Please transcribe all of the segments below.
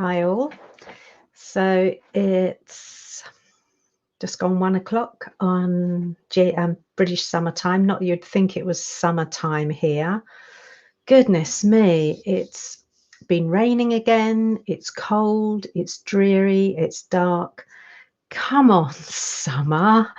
Hi all. So it's just gone 1 o'clock on British summertime. Not that you'd think it was summertime here. Goodness me, it's been raining again. It's cold, it's dreary, it's dark. Come on, summer.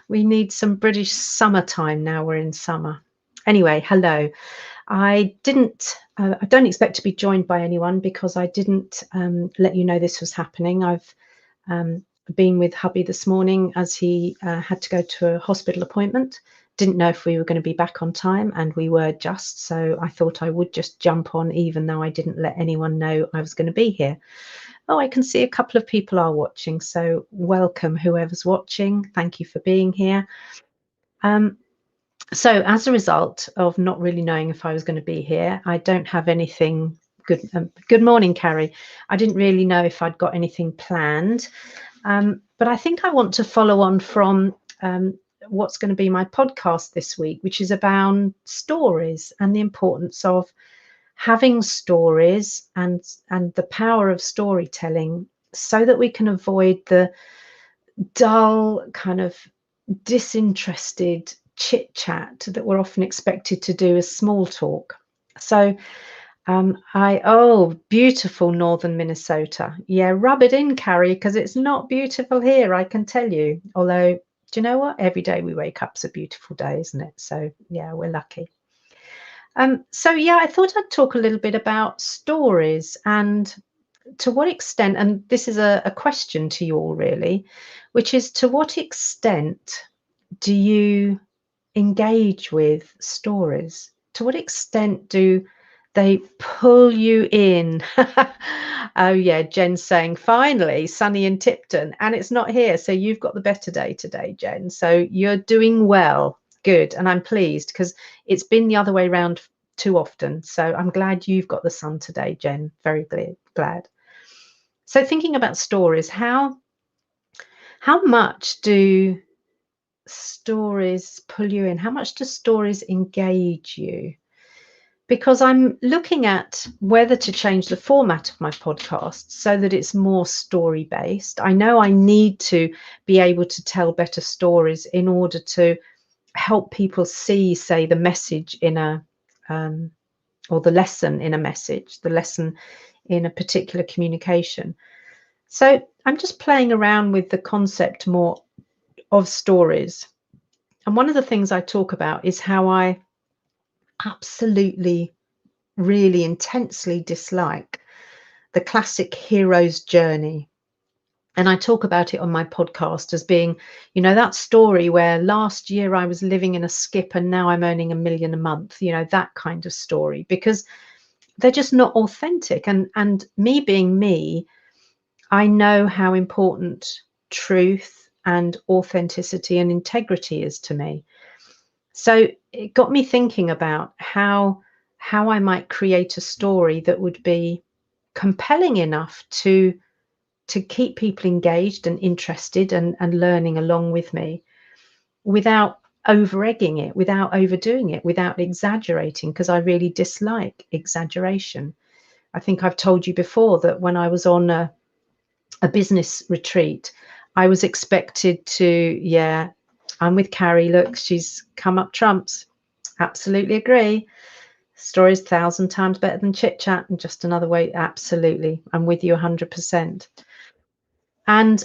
We need some British summertime now we're in summer. Anyway, hello. I don't expect to be joined by anyone because I didn't let you know this was happening. I've been with hubby this morning as he had to go to a hospital appointment. Didn't know if we were going to be back on time, and we were just, so I thought I would just jump on even though I didn't let anyone know I was going to be here. Oh, I can see a couple of people are watching, so welcome whoever's watching. Thank you for being here. So as a result of not really knowing if I was going to be here, I don't have anything good. Good morning, Carrie. I didn't really know if I'd got anything planned, but I think I want to follow on from what's going to be my podcast this week, which is about stories and the importance of having stories and the power of storytelling so that we can avoid the dull kind of disinterested chit chat that we're often expected to do as small talk. So beautiful northern Minnesota. Yeah, rub it in, Carrie, because it's not beautiful here, I can tell you. Although, do you know what? Every day we wake up's a beautiful day, isn't it? So yeah, we're lucky. I thought I'd talk a little bit about stories and to what extent, and this is a question to you all really, which is to what extent do you engage with stories? To what extent do they pull you in? Oh yeah, Jen's saying finally sunny in Tipton, and it's not here, so you've got the better day today, Jen. So you're doing well. Good, and I'm pleased because it's been the other way around too often. So I'm glad you've got the sun today, Jen. Very glad. So thinking about stories, how much do stories pull you in? How much do stories engage you? Because I'm looking at whether to change the format of my podcast so that it's more story based. I know I need to be able to tell better stories in order to help people see, say, the message in a or the lesson in a message, the lesson in a particular communication. So I'm just playing around with the concept more of stories. And one of the things I talk about is how I absolutely, really intensely dislike the classic hero's journey. And I talk about it on my podcast as being, that story where last year I was living in a skip and now I'm earning $1 million a month, that kind of story, because they're just not authentic. And me being me, I know how important truth and authenticity and integrity is to me. So it got me thinking about how I might create a story that would be compelling enough to keep people engaged and interested and learning along with me without over-egging it, without overdoing it, without exaggerating, because I really dislike exaggeration. I think I've told you before that when I was on a business retreat, I was expected to, I'm with Carrie. Look, she's come up trumps. Absolutely agree. Stories 1,000 times better than chit chat, and just another way. Absolutely. I'm with you 100%. And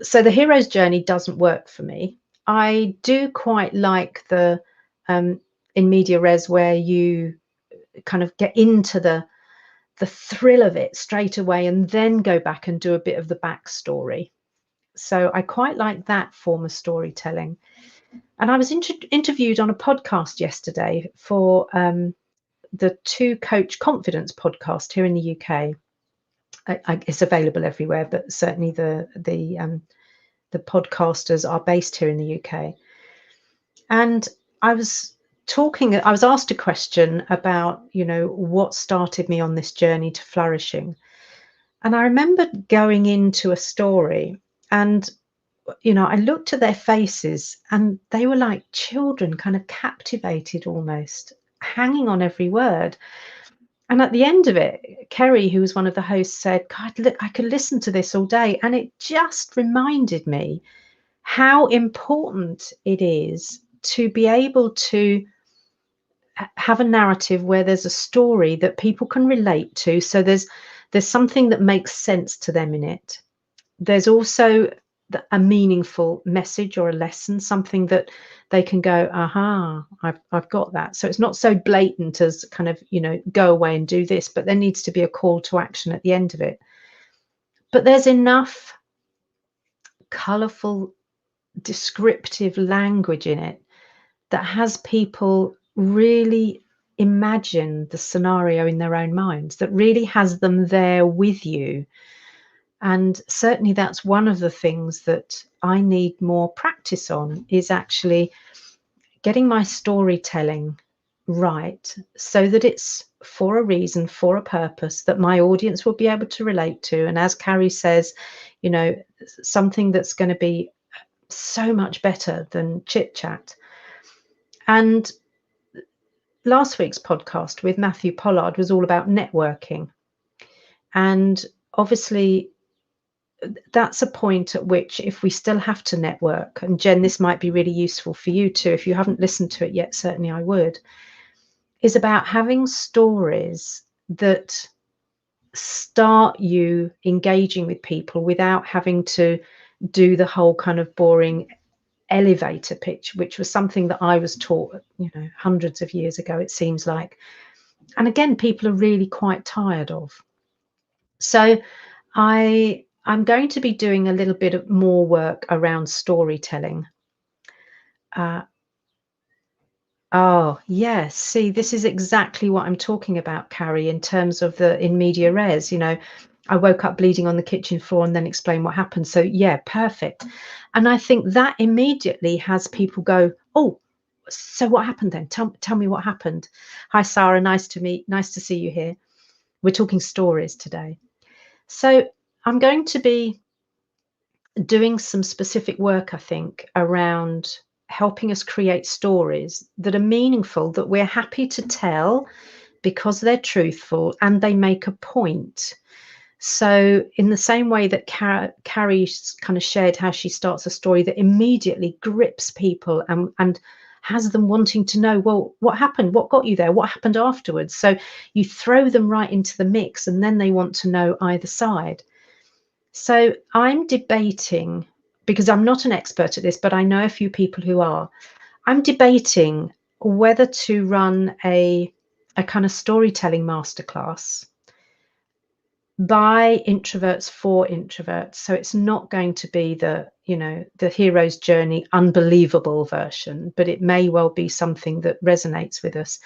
so the hero's journey doesn't work for me. I do quite like the in media res where you kind of get into the thrill of it straight away and then go back and do a bit of the backstory. So I quite like that form of storytelling. And I was interviewed on a podcast yesterday for the Two Coach Confidence podcast here in the UK. It's available everywhere, but certainly the podcasters are based here in the UK. And I was asked a question about, what started me on this journey to flourishing. And I remember going into a story and, I looked at their faces and they were like children, kind of captivated almost, hanging on every word. And at the end of it, Kerry, who was one of the hosts, said, God, look, I could listen to this all day. And it just reminded me how important it is to be able to have a narrative where there's a story that people can relate to. So there's something that makes sense to them in it. There's also a meaningful message or a lesson, something that they can go, aha, I've got that. So it's not so blatant as kind of, go away and do this, but there needs to be a call to action at the end of it. But there's enough colourful, descriptive language in it that has people really imagine the scenario in their own minds, that really has them there with you. And certainly that's one of the things that I need more practice on, is actually getting my storytelling right so that it's for a reason, for a purpose, that my audience will be able to relate to. And as Carrie says, something that's going to be so much better than chit chat. And last week's podcast with Matthew Pollard was all about networking. And obviously, that's a point at which, if we still have to network, and Jen, this might be really useful for you too, if you haven't listened to it yet, certainly I would, is about having stories that start you engaging with people without having to do the whole kind of boring elevator pitch, which was something that I was taught, hundreds of years ago, it seems like. And again, people are really quite tired of. So I'm going to be doing a little bit of more work around storytelling. Oh, yes. See, this is exactly what I'm talking about, Carrie, in terms of the in media res. I woke up bleeding on the kitchen floor and then explain what happened. So yeah, perfect. And I think that immediately has people go, oh, so what happened then? Tell me what happened. Hi, Sarah. Nice to see you here. We're talking stories today. So I'm going to be doing some specific work, I think, around helping us create stories that are meaningful, that we're happy to tell because they're truthful and they make a point. So in the same way that Carrie kind of shared how she starts a story that immediately grips people and has them wanting to know, well, what happened? What got you there? What happened afterwards? So you throw them right into the mix and then they want to know either side. So I'm debating, because I'm not an expert at this, but I know a few people who are. I'm debating whether to run a kind of storytelling masterclass by introverts for introverts. So it's not going to be the hero's journey unbelievable version, but it may well be something that resonates with us,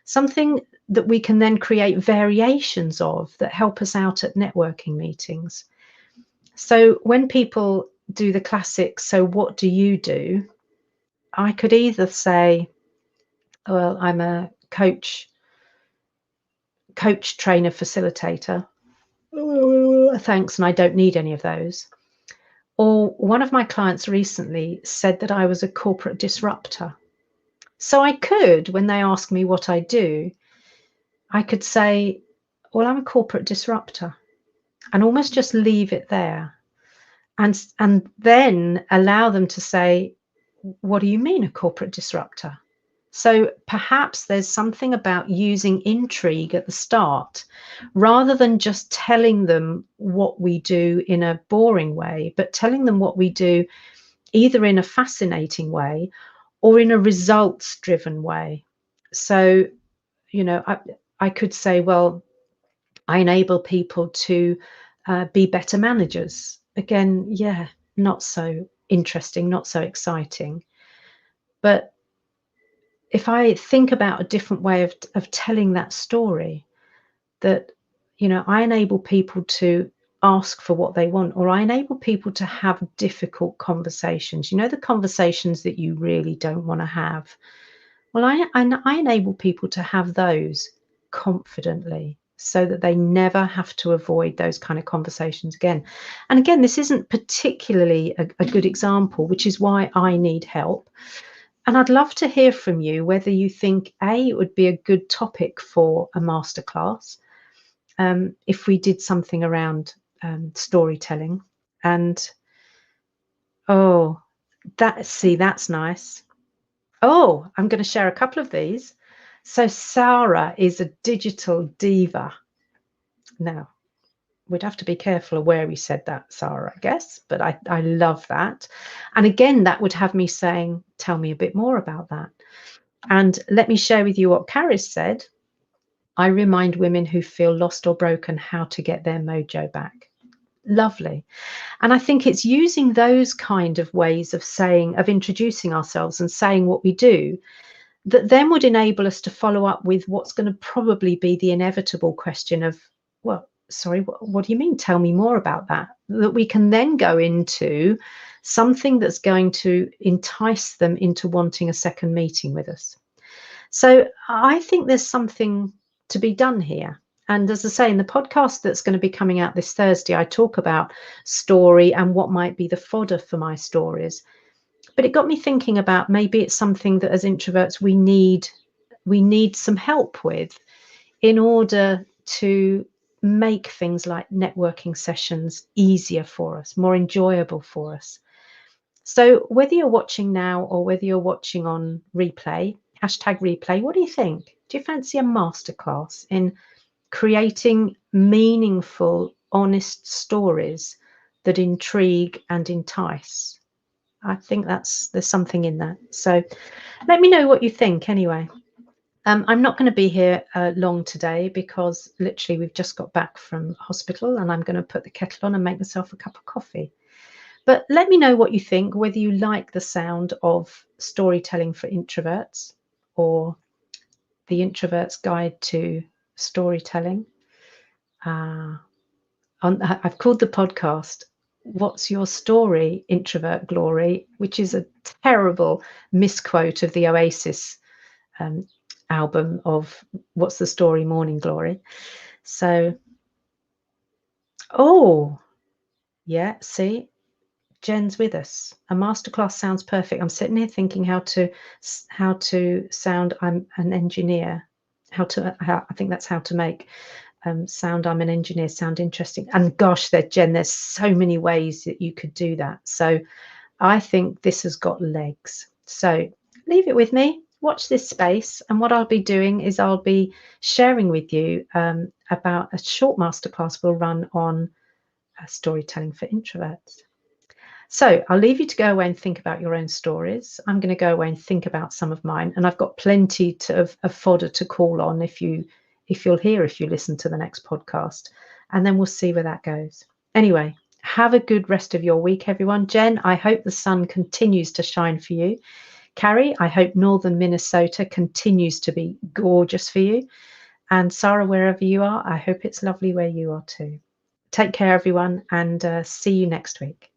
something that we can then create variations of that help us out at networking meetings. So when people do the classic, so what do you do? I could either say, well, I'm a coach, trainer, facilitator. Thanks, and I don't need any of those. Or one of my clients recently said that I was a corporate disruptor. So I could, when they ask me what I do, I could say, well, I'm a corporate disruptor, and almost just leave it there. And then allow them to say, what do you mean a corporate disruptor? So perhaps there's something about using intrigue at the start, rather than just telling them what we do in a boring way, but telling them what we do either in a fascinating way or in a results-driven way. So, I could say, well, I enable people to be better managers. Again, yeah, not so interesting, not so exciting. But if I think about a different way of telling that story, that, I enable people to ask for what they want, or I enable people to have difficult conversations, the conversations that you really don't want to have. Well, I enable people to have those confidently so that they never have to avoid those kind of conversations again. And again, this isn't particularly a good example, which is why I need help. And I'd love to hear from you whether you think it would be a good topic for a masterclass, if we did something around storytelling. And oh, that's nice. Oh, I'm going to share a couple of these. So Sarah is a digital diva. Now, we'd have to be careful of where we said that, Sarah, I guess, but I love that. And again, that would have me saying, tell me a bit more about that. And let me share with you what Caris said. I remind women who feel lost or broken how to get their mojo back. Lovely. And I think it's using those kind of ways of saying, of introducing ourselves and saying what we do, that then would enable us to follow up with what's going to probably be the inevitable question of, well, sorry, what do you mean? Tell me more about that. That we can then go into something that's going to entice them into wanting a second meeting with us. So I think there's something to be done here. And as I say, in the podcast that's going to be coming out this Thursday, I talk about story and what might be the fodder for my stories. But it got me thinking about maybe it's something that as introverts we need some help with in order to make things like networking sessions easier for us, more enjoyable for us. So whether you're watching now or whether you're watching on replay, #replay, what do you think? Do you fancy a masterclass in creating meaningful, honest stories that intrigue and entice? I think there's something in that. So let me know what you think anyway. I'm not going to be here long today because literally we've just got back from hospital and I'm going to put the kettle on and make myself a cup of coffee. But let me know what you think, whether you like the sound of storytelling for introverts or the Introvert's Guide to Storytelling. I've called the podcast What's Your Story, Introvert Glory, which is a terrible misquote of the Oasis album of What's the Story, Morning Glory. So, oh, yeah, see, Jen's with us. A masterclass sounds perfect. I'm sitting here thinking how to sound. I'm an engineer. I think that's how to make sound. I'm an engineer. Sound interesting. And gosh, Jen, there's so many ways that you could do that. So I think this has got legs. So leave it with me. Watch this space. And what I'll be doing is I'll be sharing with you about a short masterclass we'll run on storytelling for introverts. So I'll leave you to go away and think about your own stories. I'm going to go away and think about some of mine, and I've got plenty of fodder to call on if you listen to the next podcast, and then we'll see where that goes. Anyway, have a good rest of your week, everyone. Jen, I hope the sun continues to shine for you. Carrie, I hope northern Minnesota continues to be gorgeous for you. And Sarah, wherever you are, I hope it's lovely where you are too. Take care, everyone, and see you next week.